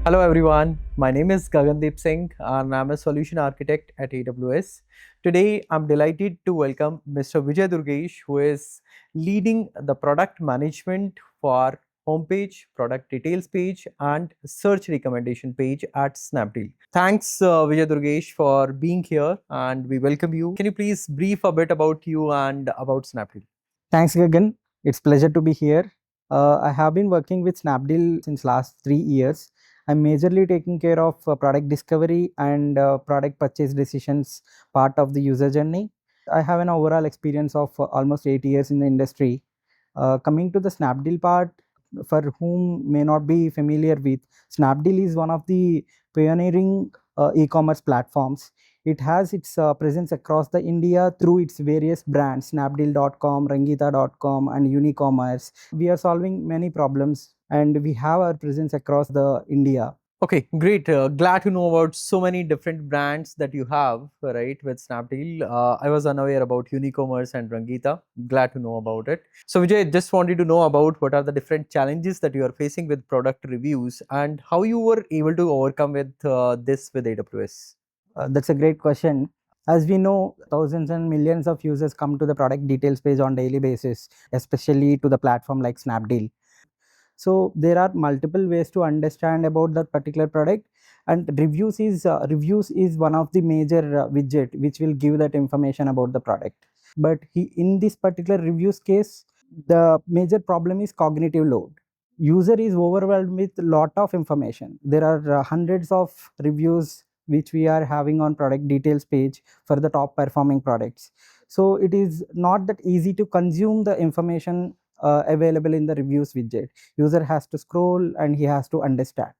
Hello everyone, my name is Gagandeep Singh and I'm a solution architect at AWS. Today I'm delighted to welcome Mr. Vijay Durgesh, who is leading the product management for homepage, product details page and search recommendation page at Snapdeal. Thanks Vijay Durgesh for being here and we welcome you. Can you please brief a bit about you and about Snapdeal? Thanks, Gagan. It's pleasure to be here. I have been working with Snapdeal since last 3 years. I'm majorly taking care of product discovery and product purchase decisions part of the user journey. I have an overall experience of almost 8 years in the industry. Coming to the Snapdeal part, for whom may not be familiar with, Snapdeal is one of the pioneering e-commerce platforms. It has its presence across the India through its various brands, Snapdeal.com, Rangeeta.com, and Unicommerce. We are solving many problems, and we have our presence across the India. Okay, great. Glad to know about so many different brands that you have, right, with Snapdeal. I was unaware about Unicommerce and Rangeeta. Glad to know about it. So, Vijay, just wanted to know about what are the different challenges that you are facing with product reviews and how you were able to overcome with this with AWS. That's a great question. As we know, thousands and millions of users come to the product details page on daily basis, especially to the platform like Snapdeal. So there are multiple ways to understand about that particular product, and reviews is one of the major widget which will give that information about the product. But in this particular reviews case, the major problem is cognitive load. User is overwhelmed with lot of information. There are hundreds of reviews which we are having on product details page for the top performing products. So it is not that easy to consume the information available in the reviews widget. User has to scroll and he has to understand.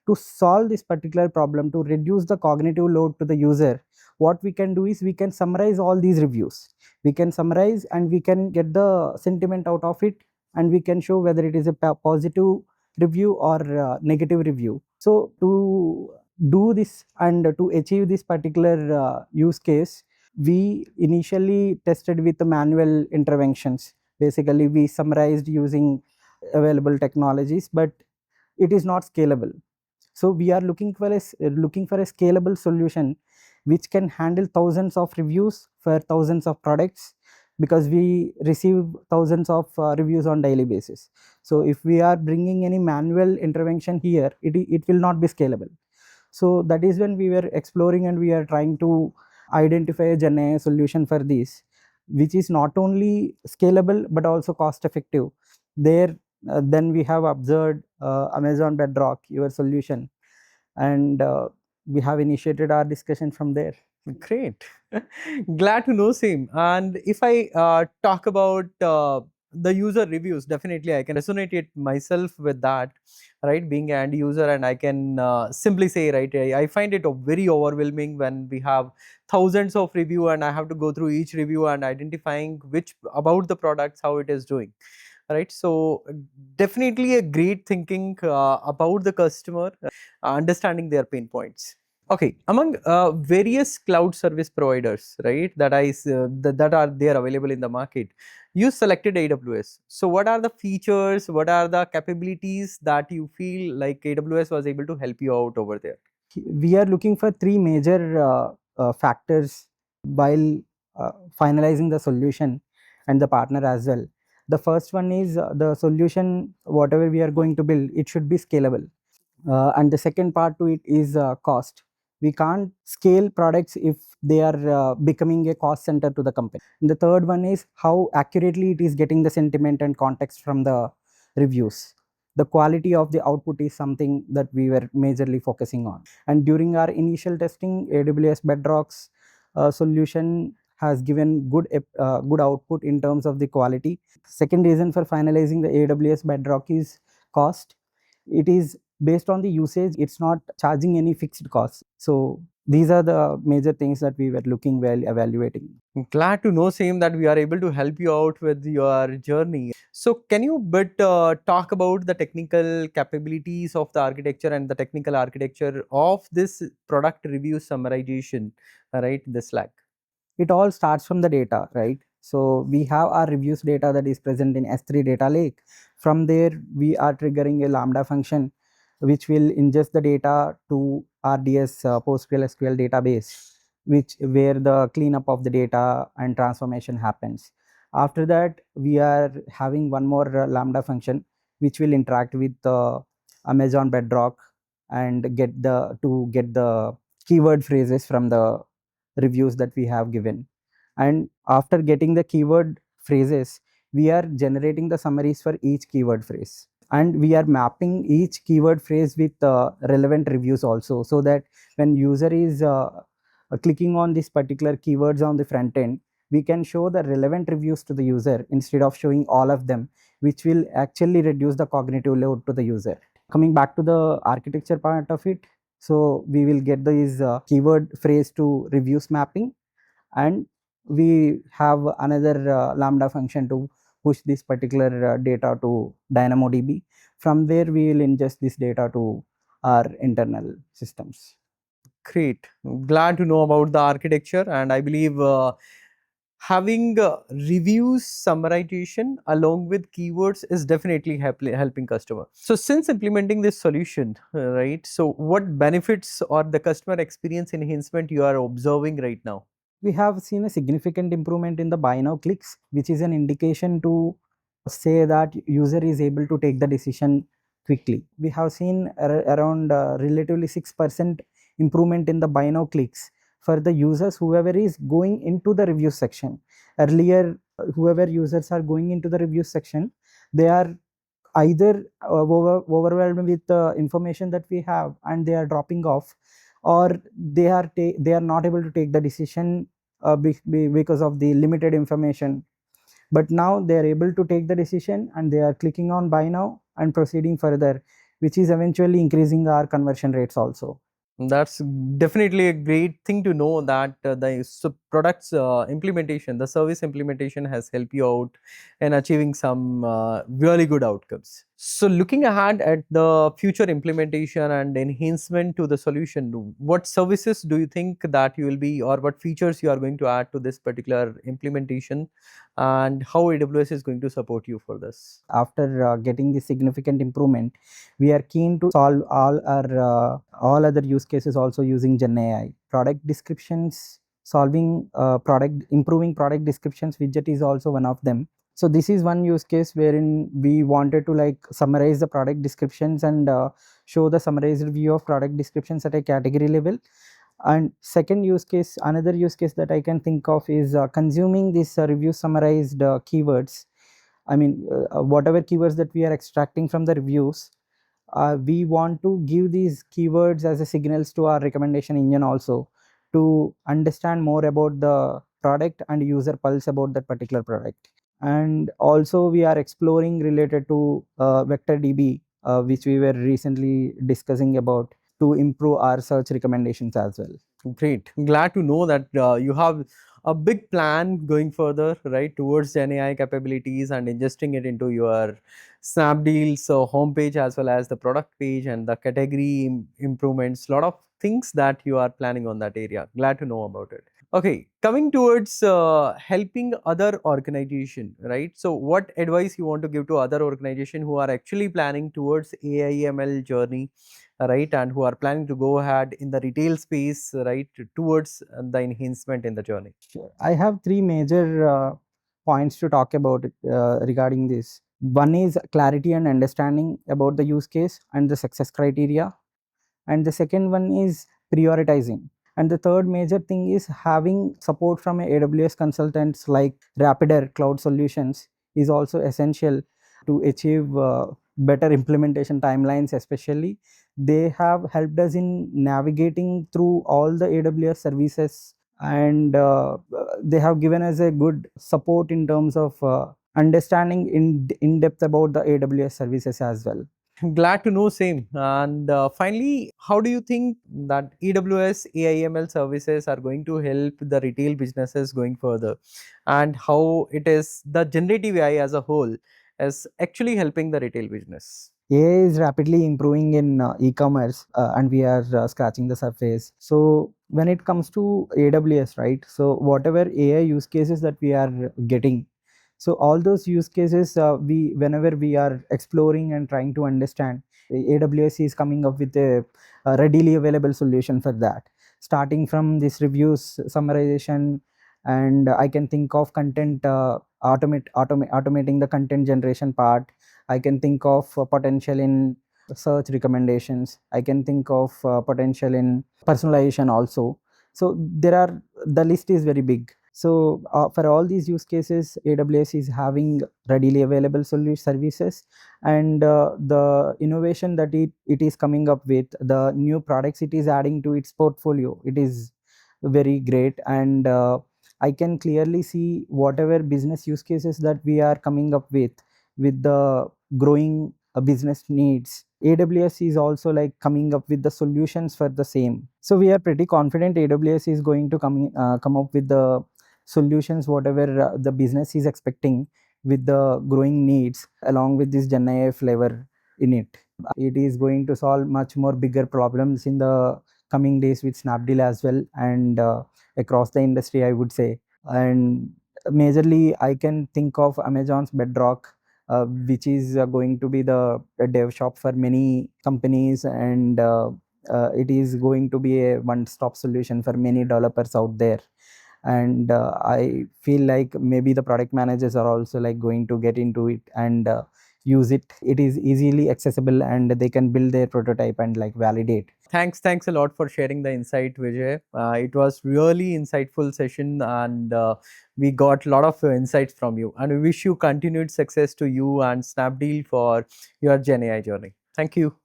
To solve this particular problem, to reduce the cognitive load to the user, what we can do is we can summarize all these reviews. We can summarize and we can get the sentiment out of it, and we can show whether it is a positive review or negative review. So to do this and to achieve this particular use case, we initially tested with the manual interventions. Basically, we summarized using available technologies, but it is not scalable. So we are looking for a scalable solution which can handle thousands of reviews for thousands of products, because we receive thousands of reviews on daily basis. So if we are bringing any manual intervention here, it will not be scalable. So that is when we were exploring and we are trying to identify a GenAI solution for this, which is not only scalable but also cost effective. There, then we have observed Amazon Bedrock, your solution, and we have initiated our discussion from there. Great. Glad to know, same. And if I talk about the user reviews, definitely I can resonate it myself with that, right? Being an end user, and I can simply say, right, I find it very overwhelming when we have thousands of review and I have to go through each review and identifying which about the products, how it is doing. Right, so definitely a great thinking about the customer, understanding their pain points. Okay, among various cloud service providers, right, that are there available in the market, you selected AWS. So, what are the features? What are the capabilities that you feel like AWS was able to help you out over there? We are looking for three major factors while finalizing the solution and the partner as well. The first one is the solution, whatever we are going to build, it should be scalable. And the second part to it is cost. We can't scale products if they are becoming a cost center to the company. And the third one is how accurately it is getting the sentiment and context from the reviews. The quality of the output is something that we were majorly focusing on. And during our initial testing, AWS Bedrock's solution has given good output in terms of the quality. Second reason for finalizing the AWS Bedrock is cost. It is based on the usage, it's not charging any fixed costs. So these are the major things that we were looking while evaluating. Glad to know, same, that we are able to help you out with your journey. So, can you talk about the technical capabilities of the architecture and the technical architecture of this product review summarization, right? The Slack. It all starts from the data, right? So we have our reviews data that is present in S3 data lake. From there, we are triggering a Lambda function which will ingest the data to RDS PostgreSQL database, which where the cleanup of the data and transformation happens. After that, we are having one more Lambda function which will interact with Amazon Bedrock and get the keyword phrases from the reviews that we have given. And after getting the keyword phrases, we are generating the summaries for each keyword phrase, and we are mapping each keyword phrase with relevant reviews also, so that when user is clicking on this particular keywords on the front end, we can show the relevant reviews to the user instead of showing all of them, which will actually reduce the cognitive load to the user. Coming back to the architecture part of it, so we will get these keyword phrase to reviews mapping, and we have another Lambda function to push this particular data to DynamoDB. From there, we will ingest this data to our internal systems. Great. Glad to know about the architecture, and I believe having reviews summarization along with keywords is definitely helping customer. So since implementing this solution, right? So what benefits or the customer experience enhancement you are observing right now? We have seen a significant improvement in the buy now clicks, which is an indication to say that user is able to take the decision quickly. We have seen around relatively 6% improvement in the buy now clicks for the users whoever is going into the review section. Earlier, whoever users are going into the review section, they are either overwhelmed with the information that we have and they are dropping off, or they are not able to take the decision because of the limited information. But now they are able to take the decision and they are clicking on buy now and proceeding further, which is eventually increasing our conversion rates also. That's definitely a great thing to know that the products implementation, the service implementation has helped you out in achieving some really good outcomes. So looking ahead at the future implementation and enhancement to the solution, what services do you think that you will be, or what features you are going to add to this particular implementation, and how AWS is going to support you for this? After getting the significant improvement, we are keen to solve all other use cases also using GenAI. Product descriptions, solving product improving product descriptions widget is also one of them. So this is one use case wherein we wanted to like summarize the product descriptions and show the summarized view of product descriptions at a category level. And second use case, another use case that I can think of is consuming these review summarized keywords. I mean, whatever keywords that we are extracting from the reviews, we want to give these keywords as a signals to our recommendation engine also, to understand more about the product and user pulse about that particular product. And also we are exploring related to vector DB, which we were recently discussing about, to improve our search recommendations as well. Great. Glad to know that you have a big plan going further, right, towards Gen AI capabilities and ingesting it into your Snapdeal homepage as well as the product page and the category improvements. A lot of things that you are planning on that area. Glad to know about it. Okay, coming towards helping other organization, right? So, what advice you want to give to other organization who are actually planning towards AI/ML journey, right, and who are planning to go ahead in the retail space, right, towards the enhancement in the journey? Sure. I have three major points to talk about regarding this. One is clarity and understanding about the use case and the success criteria, and the second one is prioritizing, and the third major thing is having support from AWS consultants like Rapider Cloud Solutions is also essential to achieve better implementation timelines. Especially, they have helped us in navigating through all the AWS services, and they have given us a good support in terms of understanding in depth about the AWS services as well. Glad to know same. And finally, how do you think that AWS AI/ML services are going to help the retail businesses going further, and how it is the generative AI as a whole is actually helping the retail business? AI is rapidly improving in e-commerce, and we are scratching the surface. So when it comes to AWS, right? So whatever AI use cases that we are getting, so all those use cases, we whenever we are exploring and trying to understand, AWS is coming up with a readily available solution for that. Starting from this reviews summarization, and I can think of content automating the content generation part. I can think of potential in search recommendations. I can think of potential in personalization also. So there are, the list is very big. So for all these use cases, AWS is having readily available services, and the innovation that it is coming up with, the new products it is adding to its portfolio, it is very great. And I can clearly see whatever business use cases that we are coming up with the growing business needs, AWS is also like coming up with the solutions for the same. So we are pretty confident AWS is going to come up with the solutions whatever the business is expecting, with the growing needs along with this GenAI flavor in it. It is going to solve much more bigger problems in the coming days with Snapdeal as well, and across the industry, I would say. And majorly, I can think of Amazon's Bedrock, which is going to be the dev shop for many companies, and it is going to be a one-stop solution for many developers out there. And I feel like maybe the product managers are also like going to get into it and use it. It is easily accessible, and they can build their prototype and like validate. Thanks a lot for sharing the insight, Vijay. It was really insightful session, and we got a lot of insights from you. And we wish you continued success to you and Snapdeal for your GenAI journey. Thank you.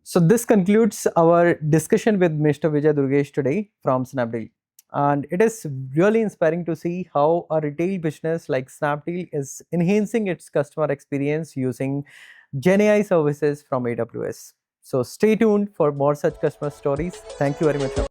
So this concludes our discussion with Mr. Vijay Durgesh today from Snapdeal. And it is really inspiring to see how a retail business like Snapdeal is enhancing its customer experience using GenAI services from AWS. So stay tuned for more such customer stories. Thank you very much.